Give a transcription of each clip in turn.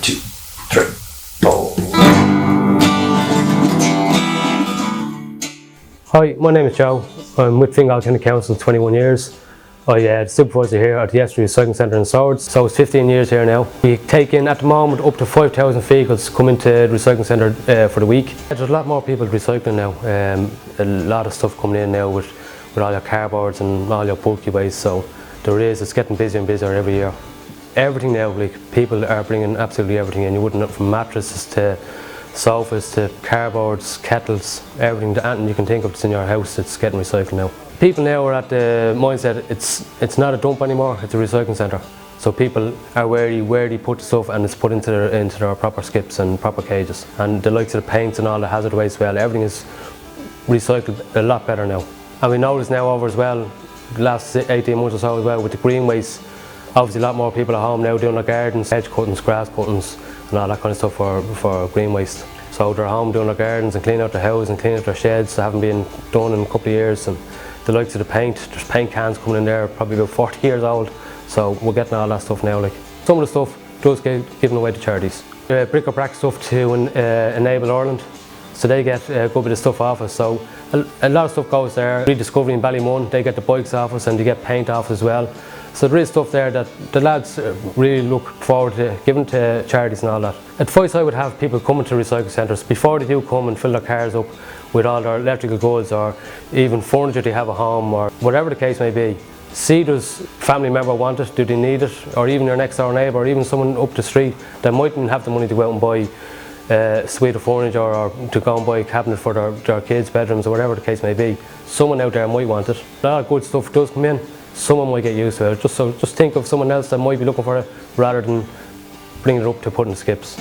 2, 3, 4. Hi, my name is Joe. I'm with Fingal County Council 21 years. I'm supervisor here at the Recycling Centre in Swords, so it's 15 years here now. We take in at the moment up to 5,000 vehicles come into the Recycling Centre for the week. There's a lot more people recycling now, a lot of stuff coming in now with all your cardboards and all your bulky waste, so it's getting busier and busier every year. Everything now, like people are bringing absolutely everything in. You wouldn't know, from mattresses to sofas to cardboards, kettles, everything that you can think of that's in your house, it's getting recycled now. People now are at the mindset it's not a dump anymore, it's a recycling centre. So people are wary where they put the stuff, and it's put into their proper skips and proper cages. And the likes of the paints and all the hazard waste as well, everything is recycled a lot better now. And we notice now over as well, the last 18 months or so as well, with the green waste, obviously a lot more people at home now doing their gardens, hedge cuttings, grass cuttings and all that kind of stuff for green waste. So they're home doing their gardens and cleaning out their houses and cleaning out their sheds that haven't been done in a couple of years. And the likes of the paint, there's paint cans coming in there, probably about 40 years old. So we're getting all that stuff now. Like some of the stuff does get given away to charities. Bric-a-brac stuff to Enable Ireland, so they get a good bit of stuff off us. So a lot of stuff goes there. Rediscovery in Ballymun, they get the bikes off us and they get paint off as well. So there is stuff there that the lads really look forward to giving to charities and all that. Advice I would have people coming to recycle centres, before they do come and fill their cars up with all their electrical goods or even furniture they have at home or whatever the case may be, see does family member want it, do they need it, or even your next door neighbour or even someone up the street that mightn't have the money to go out and buy a suite of furniture or to go and buy a cabinet for their kids' bedrooms or whatever the case may be. Someone out there might want it. A lot of good stuff does come in. Someone might get used to it. Just think of someone else that might be looking for it rather than bringing it up to put in skips.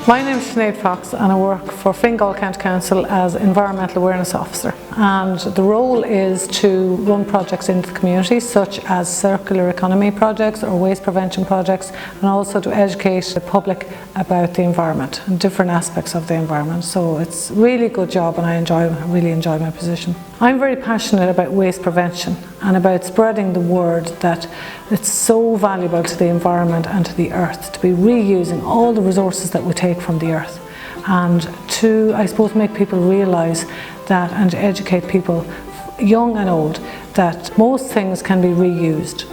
My name is Sinead Fox and I work for Fingal County Council as Environmental Awareness Officer, and the role is to run projects into the community such as circular economy projects or waste prevention projects, and also to educate the public about the environment and different aspects of the environment. So it's a really good job and I really enjoy my position. I'm very passionate about waste prevention and about spreading the word that it's so valuable to the environment and to the earth to be reusing all the resources that we take from the earth, and to, I suppose, make people realise that and educate people, young and old, that most things can be reused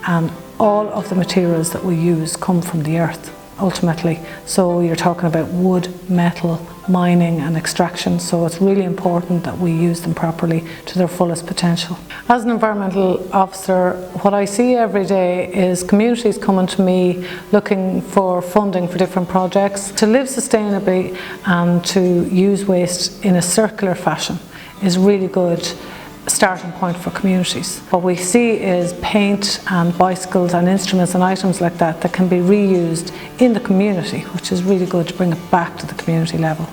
and all of the materials that we use come from the earth ultimately. So you're talking about wood, metal, mining and extraction, so it's really important that we use them properly to their fullest potential. As an environmental officer, what I see every day is communities coming to me looking for funding for different projects. To live sustainably and to use waste in a circular fashion is really good starting point for communities. What we see is paint and bicycles and instruments and items like that can be reused in the community, which is really good to bring it back to the community level.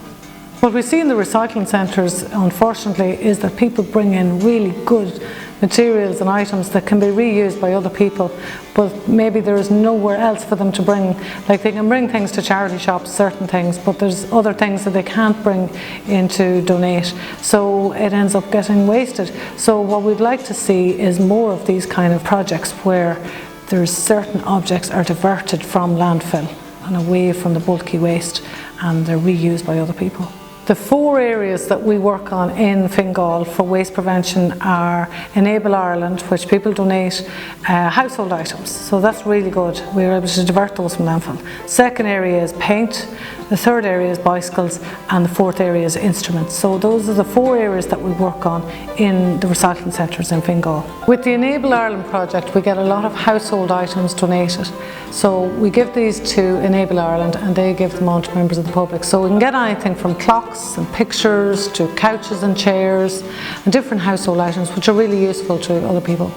What we see in the recycling centres, unfortunately, is that people bring in really good materials and items that can be reused by other people, but maybe there is nowhere else for them to bring. Like, they can bring things to charity shops, certain things, but there's other things that they can't bring in to donate, so it ends up getting wasted. So what we'd like to see is more of these kind of projects where there's certain objects are diverted from landfill and away from the bulky waste, and they're reused by other people. The 4 areas that we work on in Fingal for waste prevention are Enable Ireland, which people donate household items, so that's really good. We're able to divert those from landfill. Second area is paint, the third area is bicycles, and the fourth area is instruments. So those are the 4 areas that we work on in the recycling centres in Fingal. With the Enable Ireland project, we get a lot of household items donated. So we give these to Enable Ireland and they give them on to members of the public. So we can get anything from clocks and pictures to couches and chairs and different household items which are really useful to other people.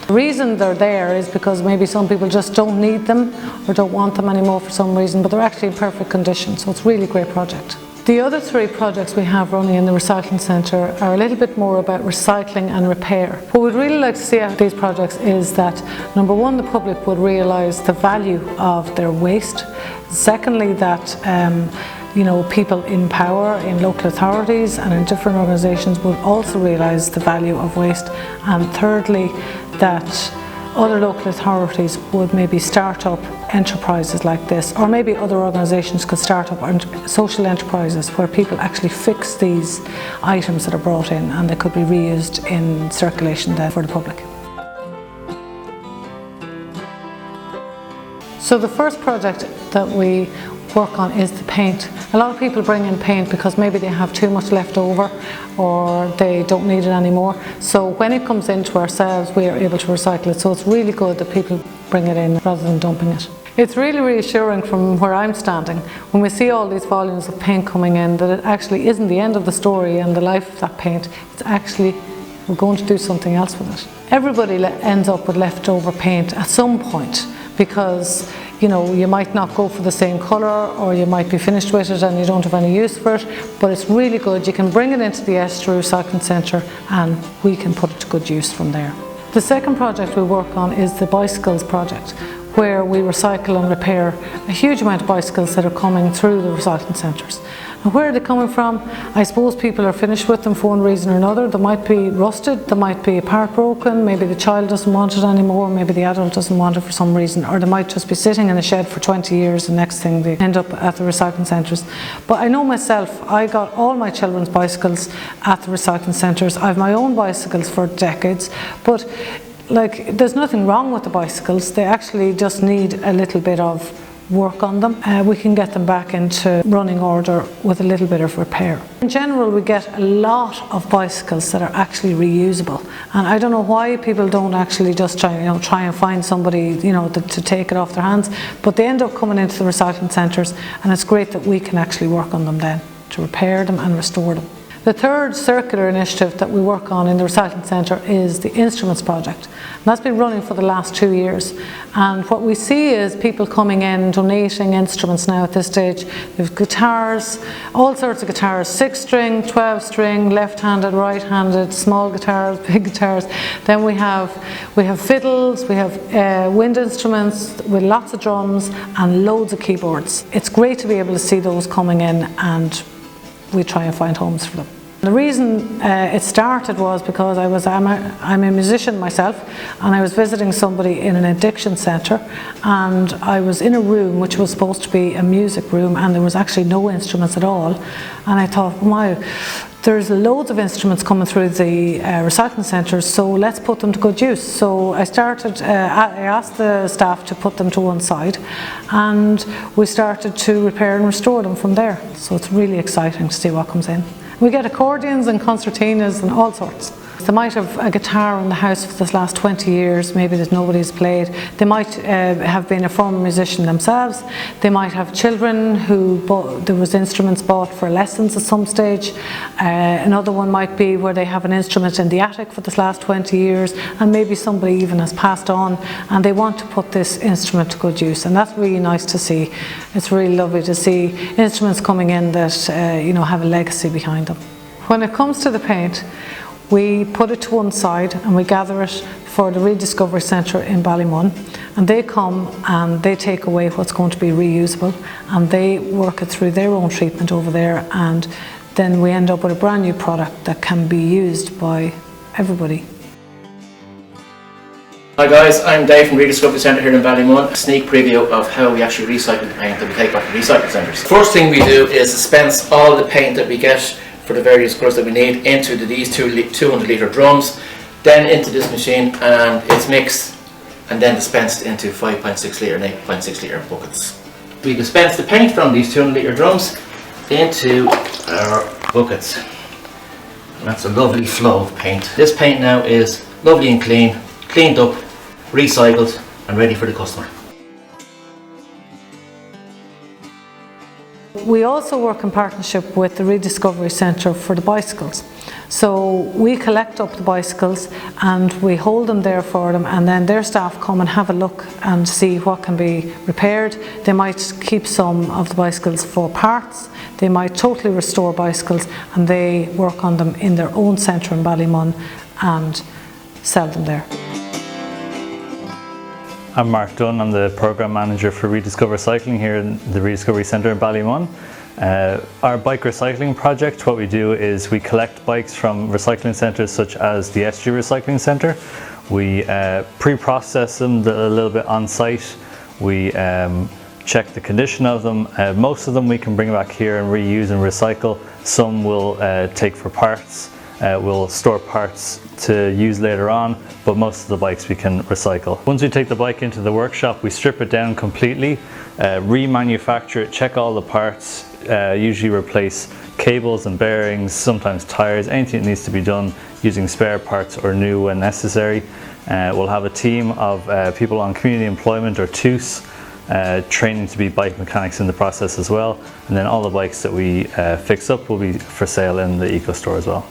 The reason they're there is because maybe some people just don't need them or don't want them anymore for some reason, but they're actually in perfect condition, so it's a really great project. The other 3 projects we have running in the recycling centre are a little bit more about recycling and repair. What we'd really like to see out of these projects is that, number 1, the public would realise the value of their waste. Secondly, that people in power, in local authorities and in different organisations would also realise the value of waste. And thirdly, that other local authorities would maybe start up enterprises like this, or maybe other organisations could start up social enterprises where people actually fix these items that are brought in and they could be reused in circulation then for the public. So the first project that we work on is the paint. A lot of people bring in paint because maybe they have too much left over or they don't need it anymore. So when it comes into ourselves, we are able to recycle it. So it's really good that people bring it in rather than dumping it. It's really reassuring from where I'm standing when we see all these volumes of paint coming in that it actually isn't the end of the story and the life of that paint. It's actually, we're going to do something else with it. Everybody ends up with leftover paint at some point, because you might not go for the same colour, or you might be finished with it and you don't have any use for it, but it's really good. You can bring it into the Estuary Recycling Centre and we can put it to good use from there. The second project we work on is the bicycles project, where we recycle and repair a huge amount of bicycles that are coming through the recycling centres. And where are they coming from? I suppose people are finished with them for one reason or another. They might be rusted, they might be a part broken, maybe the child doesn't want it anymore, maybe the adult doesn't want it for some reason, or they might just be sitting in a shed for 20 years and next thing they end up at the recycling centres. But I know myself, I got all my children's bicycles at the recycling centres. I have my own bicycles for decades, but there's nothing wrong with the bicycles. They actually just need a little bit of work on them. We can get them back into running order with a little bit of repair. In general, we get a lot of bicycles that are actually reusable, and I don't know why people don't actually just try and find somebody to take it off their hands, but they end up coming into the recycling centres, and it's great that we can actually work on them then to repair them and restore them. The third circular initiative that we work on in the Recycling Centre is the Instruments Project. And that's been running for the last 2 years. And what we see is people coming in, donating instruments now at this stage. We have guitars, all sorts of guitars, 6-string, 12-string, left-handed, right-handed, small guitars, big guitars. Then we have fiddles, we have wind instruments with lots of drums and loads of keyboards. It's great to be able to see those coming in, and we try and find homes for them. The reason it started was because I'm a musician myself, and I was visiting somebody in an addiction centre, and I was in a room which was supposed to be a music room, and there was actually no instruments at all. And I thought, wow, there's loads of instruments coming through the recycling centres, so let's put them to good use. So I asked the staff to put them to one side, and we started to repair and restore them from there. So it's really exciting to see what comes in. We get accordions and concertinas and all sorts. They might have a guitar in the house for the last 20 years, maybe that nobody's played. They might have been a former musician themselves. They might have children there was instruments bought for lessons at some stage. Another one might be where they have an instrument in the attic for the last 20 years, and maybe somebody even has passed on and they want to put this instrument to good use, and that's really nice to see. It's really lovely to see instruments coming in that have a legacy behind them. When it comes to the paint, we put it to one side and we gather it for the Rediscovery Centre in Ballymun, and they come and they take away what's going to be reusable and they work it through their own treatment over there, and then we end up with a brand new product that can be used by everybody. Hi guys, I'm Dave from Rediscovery Centre here in Ballymun. A sneak preview of how we actually recycle the paint that we take back to recycling centres. First thing we do is dispense all the paint that we get for the various colours that we need into these 200 litre drums, then into this machine, and it's mixed and then dispensed into 5.6 litre and 8.6 litre buckets. We dispense the paint from these 200 litre drums into our buckets, and that's a lovely flow of paint. This paint now is lovely and cleaned up, recycled and ready for the customer. We also work in partnership with the Rediscovery Centre for the bicycles. So we collect up the bicycles and we hold them there for them, and then their staff come and have a look and see what can be repaired. They might keep some of the bicycles for parts, they might totally restore bicycles, and they work on them in their own centre in Ballymun and sell them there. I'm Mark Dunn, I'm the Programme Manager for Rediscover Cycling here in the Rediscovery Centre in Ballymun. Our bike recycling project, what we do is we collect bikes from recycling centres such as the Estuary Recycling Centre. We pre-process them a little bit on site. We check the condition of them. Most of them we can bring back here and reuse and recycle. Some we'll take for parts. We'll store parts to use later on, but most of the bikes we can recycle. Once we take the bike into the workshop, we strip it down completely, remanufacture it, check all the parts, usually replace cables and bearings, sometimes tires, anything that needs to be done using spare parts or new when necessary. We'll have a team of people on community employment or TUS, training to be bike mechanics in the process as well, and then all the bikes that we fix up will be for sale in the eco store as well.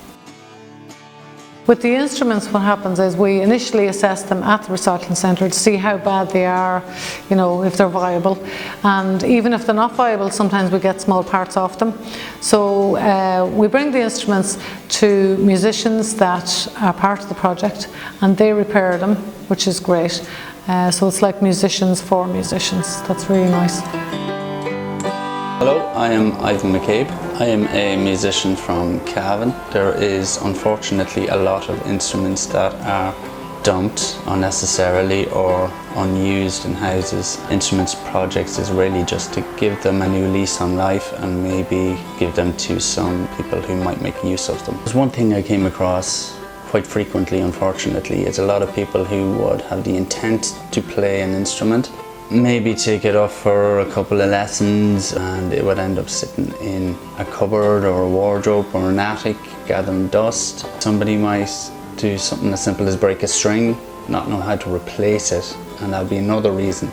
With the instruments, what happens is we initially assess them at the recycling centre to see how bad they are, you know, if they're viable. And even if they're not viable, sometimes we get small parts off them. So we bring the instruments to musicians that are part of the project, and they repair them, which is great. So it's like musicians for musicians. That's really nice. Hello, I am Ivan McCabe. I am a musician from Cavan. There is unfortunately a lot of instruments that are dumped unnecessarily or unused in houses. Instruments projects is really just to give them a new lease on life and maybe give them to some people who might make use of them. There's one thing I came across quite frequently, unfortunately, is a lot of people who would have the intent to play an instrument, maybe take it off for a couple of lessons, and it would end up sitting in a cupboard or a wardrobe or an attic gathering dust. Somebody might do something as simple as break a string, not know how to replace it, and that'll be another reason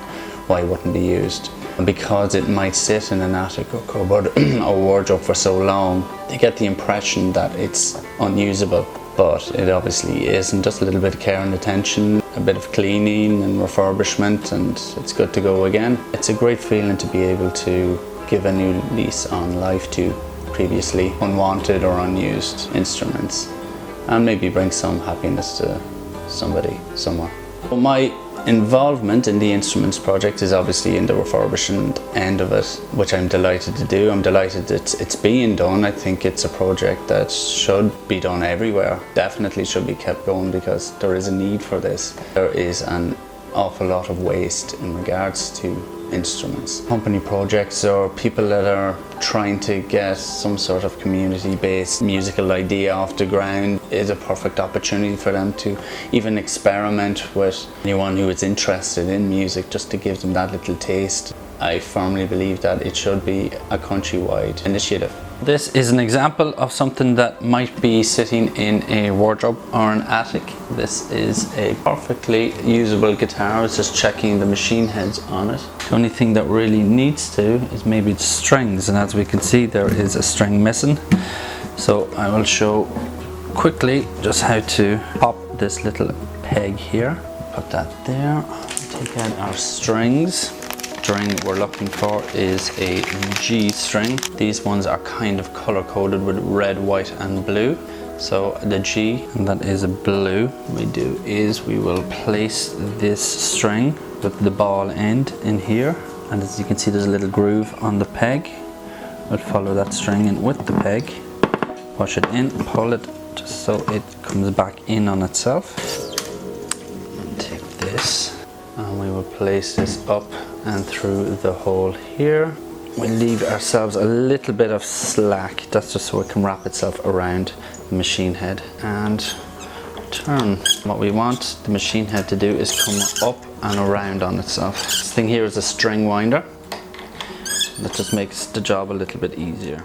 why it wouldn't be used. And because it might sit in an attic or cupboard or wardrobe for so long, they get the impression that it's unusable. But it obviously isn't. Just a little bit of care and attention, a bit of cleaning and refurbishment, and it's good to go again. It's a great feeling to be able to give a new lease on life to previously unwanted or unused instruments, and maybe bring some happiness to somebody somewhere. Well, my involvement in the instruments project is obviously in the refurbishment end of it, which I'm delighted to do. I'm delighted that it's being done. I think it's a project that should be done everywhere. Definitely should be kept going because there is a need for this. There is an awful lot of waste in regards to instruments. Company projects or people that are trying to get some sort of community-based musical idea off the ground is a perfect opportunity for them to even experiment with anyone who is interested in music, just to give them that little taste. I firmly believe that it should be a countrywide initiative. This is an example of something that might be sitting in a wardrobe or an attic. This is a perfectly usable guitar. It's just checking the machine heads on it. The only thing that really needs to is maybe the strings, and as we can see there is a string missing. So I will show quickly just how to pop this little peg here. Put that there. Take out our strings. String we're looking for is a G string. These ones are kind of color coded with red, white and blue. So the G, and that is a blue. What we do is we will place this string with the ball end in here, and as you can see there's a little groove on the peg. We'll follow that string in with the peg, push it in, pull it just so it comes back in on itself. Take this and we will place this up and through the hole here. We leave ourselves a little bit of slack, that's just so it can wrap itself around the machine head and turn. What we want the machine head to do is come up and around on itself. This thing here is a string winder. That just makes the job a little bit easier.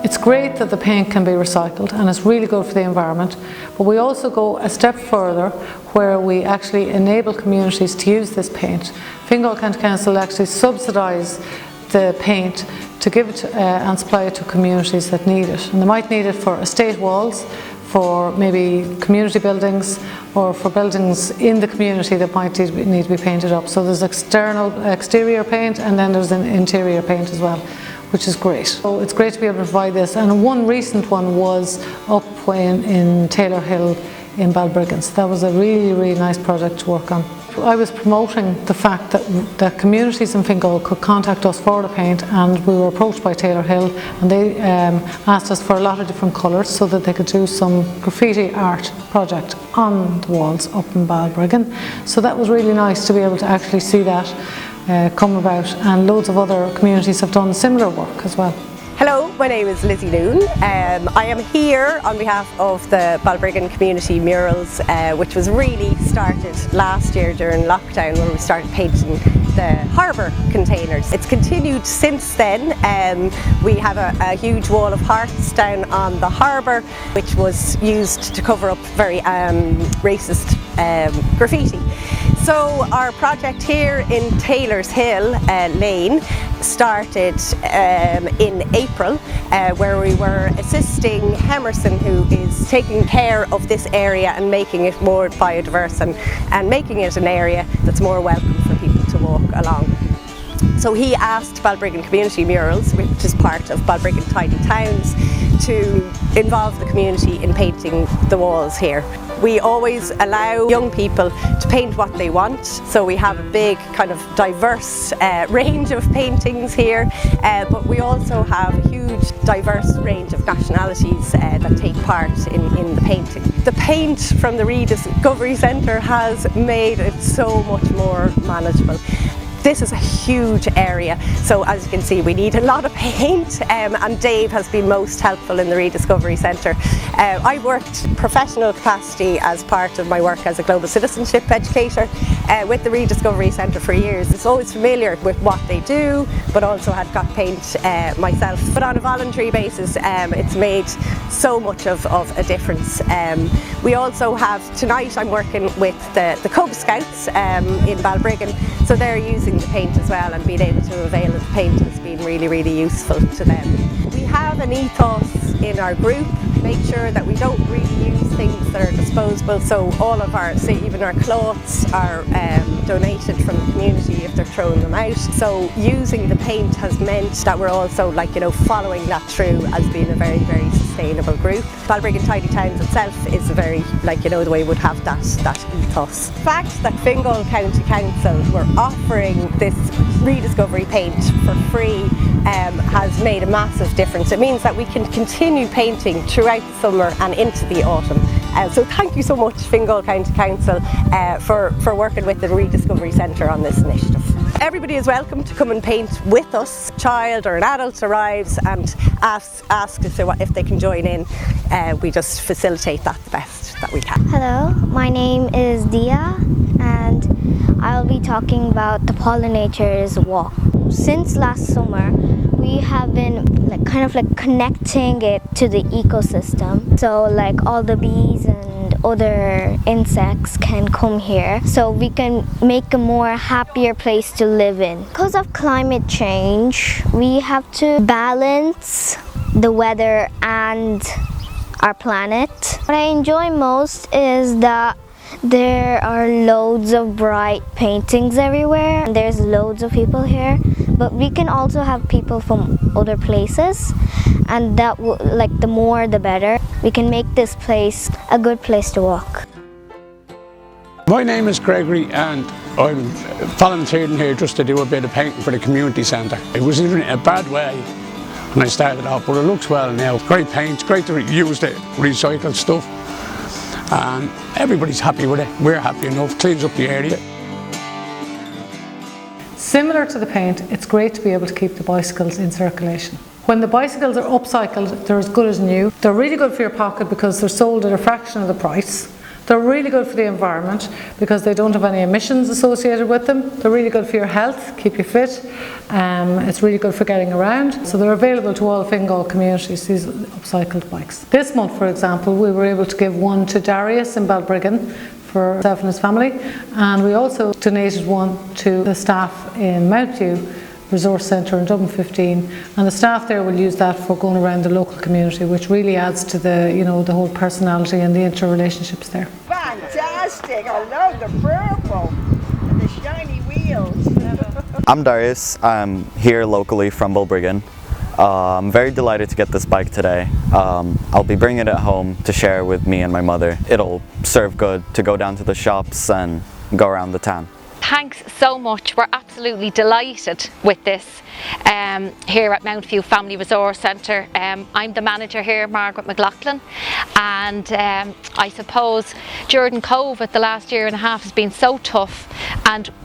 It's great that the paint can be recycled and it's really good for the environment, but we also go a step further where we actually enable communities to use this paint. Fingal County Council actually subsidise the paint to give it and supply it to communities that need it. And they might need it for estate walls, for maybe community buildings, or for buildings in the community that might need to be painted up. So there's exterior paint and then there's an interior paint as well, which is great. So it's great to be able to provide this. And one recent one was up in Taylor Hill in Balbriggan. So that was a really, really nice project to work on. I was promoting the fact that communities in Fingal could contact us for the paint, and we were approached by Taylor Hill, and they asked us for a lot of different colours so that they could do some graffiti art project on the walls up in Balbriggan. So that was really nice to be able to actually see that come about, and loads of other communities have done similar work as well. Hello, my name is Lizzy Noone. I am here on behalf of the Balbriggan Community Murals, which was really started last year during lockdown, when we started painting the harbour containers. It's continued since then. We have a huge wall of hearts down on the harbour, which was used to cover up very racist graffiti. So our project here in Taylor's Hill Lane started in April, where we were assisting Hemerson, who is taking care of this area and making it more biodiverse and making it an area that's more welcome for people to walk along. So he asked Balbriggan Community Murals, which is part of Balbriggan Tidy Towns, to involve the community in painting the walls here. We always allow young people to paint what they want, so we have a big kind of diverse range of paintings here, but we also have a huge diverse range of nationalities that take part in the painting. The paint from the Rediscovery Centre has made it so much more manageable. This is a huge area, so as you can see we need a lot of paint, and Dave has been most helpful in the Rediscovery Centre. I worked professional capacity as part of my work as a global citizenship educator with the Rediscovery Centre for years. It's always familiar with what they do, but also had got paint myself. But on a voluntary basis, it's made so much of a difference. We also have, tonight I'm working with the Cub Scouts in Balbriggan, so they're using the paint as well, and being able to avail of the paint has been really, really useful to them. We have an ethos in our group, make sure that we don't really use things that are disposable, so all of our, say even our clothes are donated from the community if they're throwing them out. So using the paint has meant that we're also, like, you know, following that through as being a very, very sustainable group. Balbriggan Tidy Towns itself is a very, like, you know, the way would have that ethos. The fact that Fingal County Council were offering this rediscovery paint for free has made a massive difference. It means that we can continue painting throughout the summer and into the autumn. So thank you so much, Fingal County Council, for working with the Rediscovery Centre on this initiative. Everybody is welcome to come and paint with us. A child or an adult arrives and asks if they can join in. We just facilitate that the best that we can. Hello, my name is Dia, and I'll be talking about the pollinators walk. Since last summer, we have been kind of connecting it to the ecosystem. So like all the bees and other insects can come here, so we can make a more happier place to live in. Because of climate change, we have to balance the weather and our planet. What I enjoy most is that there are loads of bright paintings everywhere, and there's loads of people here, but we can also have people from other places, and that the more the better. We can make this place a good place to walk. My name is Gregory, and I'm volunteering here just to do a bit of painting for the community centre. It was in a bad way when I started off, but it looks well now. Great paint, great to use the recycled stuff, and everybody's happy with it. We're happy enough, cleans up the area. Similar to the paint, it's great to be able to keep the bicycles in circulation. When the bicycles are upcycled, they're as good as new. They're really good for your pocket because they're sold at a fraction of the price. They're really good for the environment because they don't have any emissions associated with them. They're really good for your health, keep you fit. It's really good for getting around. So they're available to all Fingal communities, these upcycled bikes. This month, for example, we were able to give one to Darius in Balbriggan for himself and his family, and we also donated one to the staff in Mountview Resource Centre in Dublin 15, and the staff there will use that for going around the local community, which really adds to the, you know, the whole personality and the interrelationships there. Fantastic! I love the purple and the shiny wheels. I'm Darius. I'm here locally from Balbriggan. I'm very delighted to get this bike today. I'll be bringing it home to share with me and my mother. It'll serve good to go down to the shops and go around the town. Thanks so much. We're absolutely delighted with this here at Mountview Family Resource Centre. I'm the manager here, Margaret McLoughlin, and I suppose during COVID the last year and a half has been so tough,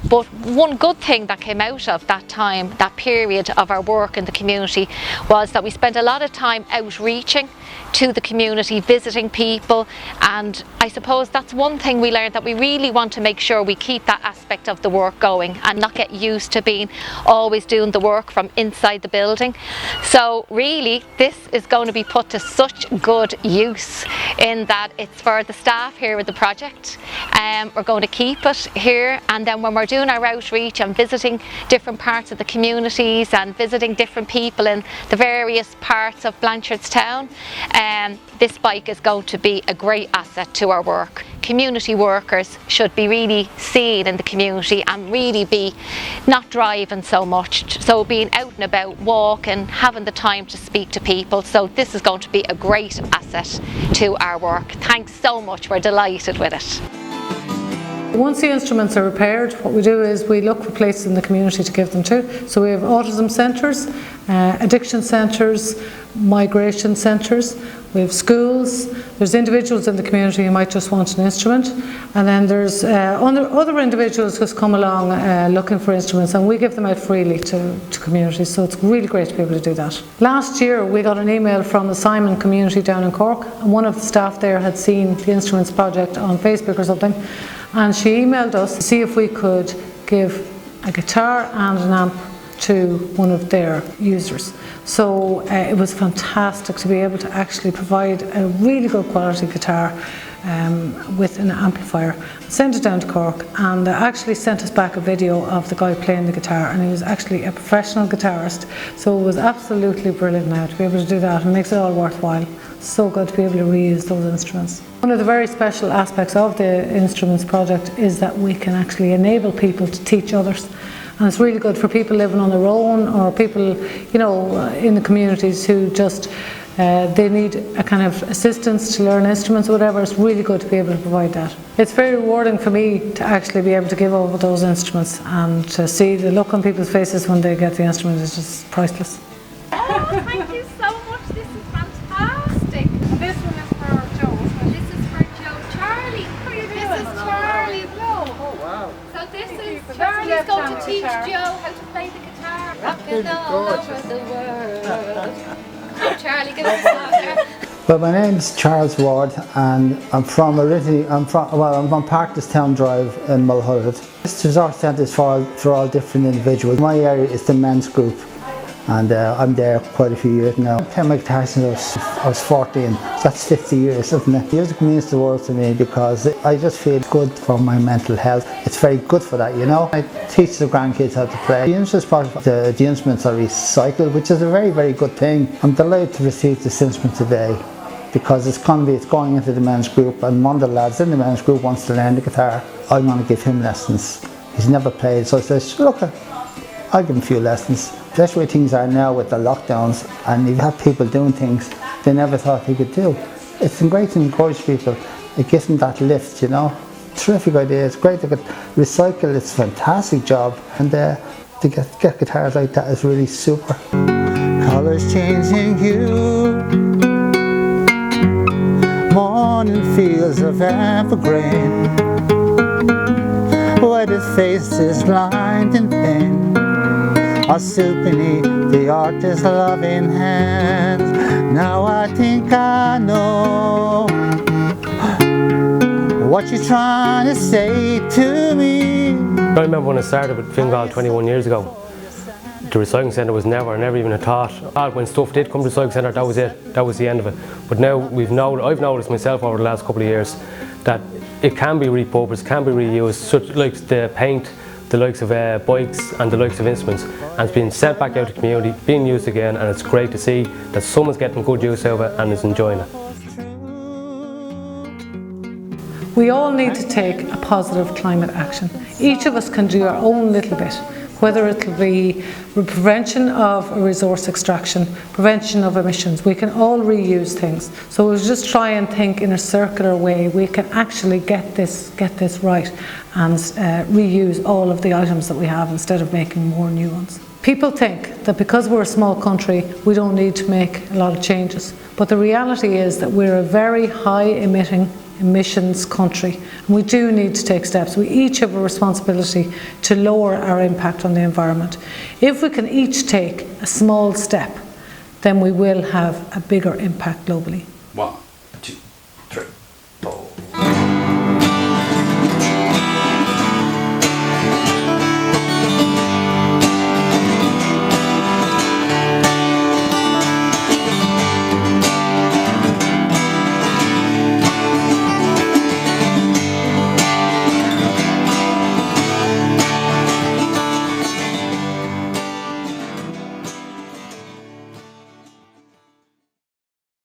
but one good thing that came out of that time, that period of our work in the community, was that we spent a lot of time outreaching to the community, visiting people, and I suppose that's one thing we learned, that we really want to make sure we keep that aspect of the work going and not get used to being always doing the work from inside the building. So really this is going to be put to such good use in that it's for the staff here at the project. We're going to keep it here, and then when we're doing our outreach and visiting different parts of the communities and visiting different people in the various parts of Blanchardstown, this bike is going to be a great asset to our work. Community workers should be really seen in the community and really be not driving so much, so being out and about, walking, having the time to speak to people. So this is going to be a great asset to our work. Thanks so much, we're delighted with it. Once the instruments are repaired, what we do is we look for places in the community to give them to. So we have autism centres, addiction centres, migration centres, we have schools, there's individuals in the community who might just want an instrument, and then there's other individuals who come along looking for instruments, and we give them out freely to communities, so it's really great to be able to do that. Last year we got an email from the Simon community down in Cork, and one of the staff there had seen the Instruments project on Facebook or something, and she emailed us to see if we could give a guitar and an amp to one of their users. So it was fantastic to be able to actually provide a really good quality guitar with an amplifier. Sent it down to Cork, and they actually sent us back a video of the guy playing the guitar, and he was actually a professional guitarist. So it was absolutely brilliant now to be able to do that, and makes it all worthwhile. So good to be able to reuse those instruments. One of the very special aspects of the Instruments project is that we can actually enable people to teach others. And it's really good for people living on their own, or people, you know, in the communities who just, they need a kind of assistance to learn instruments or whatever. It's really good to be able to provide that. It's very rewarding for me to actually be able to give over those instruments, and to see the look on people's faces when they get the instrument is just priceless. Oh, thank you so much. This is fantastic. This one is for Joe, isn't it? This is for Joe. Charlie. How are you doing? This is Charlie Blow. Oh, wow. So this is Charlie's going to teach Joe how to play the guitar. Rocking all over the world. Oh, Charlie, give us a song there. Well, my name's Charles Ward, and I'm from Parkerstown Drive in Mulhullard. This resource centre is for all different individuals. My area is the men's group, and I'm there quite a few years now. I've played my guitar since I was 14, so that's 50 years, isn't it? Music means the world to me because I just feel good for my mental health. It's very good for that, you know. I teach the grandkids how to play. The instruments are recycled, which is a very, very good thing. I'm delighted to receive this instrument today because it's going into the men's group, and one of the lads in the men's group wants to learn the guitar. I'm going to give him lessons. He's never played, so I said, look, I'll give him a few lessons. That's the way things are now with the lockdowns, and you have people doing things they never thought they could do. It's great to encourage people. It gives them that lift, you know. Terrific idea. It's great to get recycle. It's a fantastic job, and to get guitars like that is really super. Colours changing hue, morning fields of evergreen, where the face is blind in pain, are still beneath the artist's loving hands. Now I think I know what you're trying to say to me. I remember when I started with Fingal 21 years ago, the recycling centre was never even a thought. When stuff did come to the recycling centre, that was it, that was the end of it. But now I've noticed myself over the last couple of years that it can be repurposed, can be reused, such like the paint, the likes of bikes and the likes of instruments, and it's been sent back out to the community, being used again, and it's great to see that someone's getting good use out of it and is enjoying it. We all need to take a positive climate action. Each of us can do our own little bit. whether it'll be prevention of resource extraction, prevention of emissions. We can all reuse things. So we'll just try and think in a circular way. We can actually get this right and reuse all of the items that we have instead of making more new ones. People think that because we're a small country, we don't need to make a lot of changes. But the reality is that we're a very high emissions country, and we do need to take steps. We each have a responsibility to lower our impact on the environment. If we can each take a small step, then we will have a bigger impact globally. What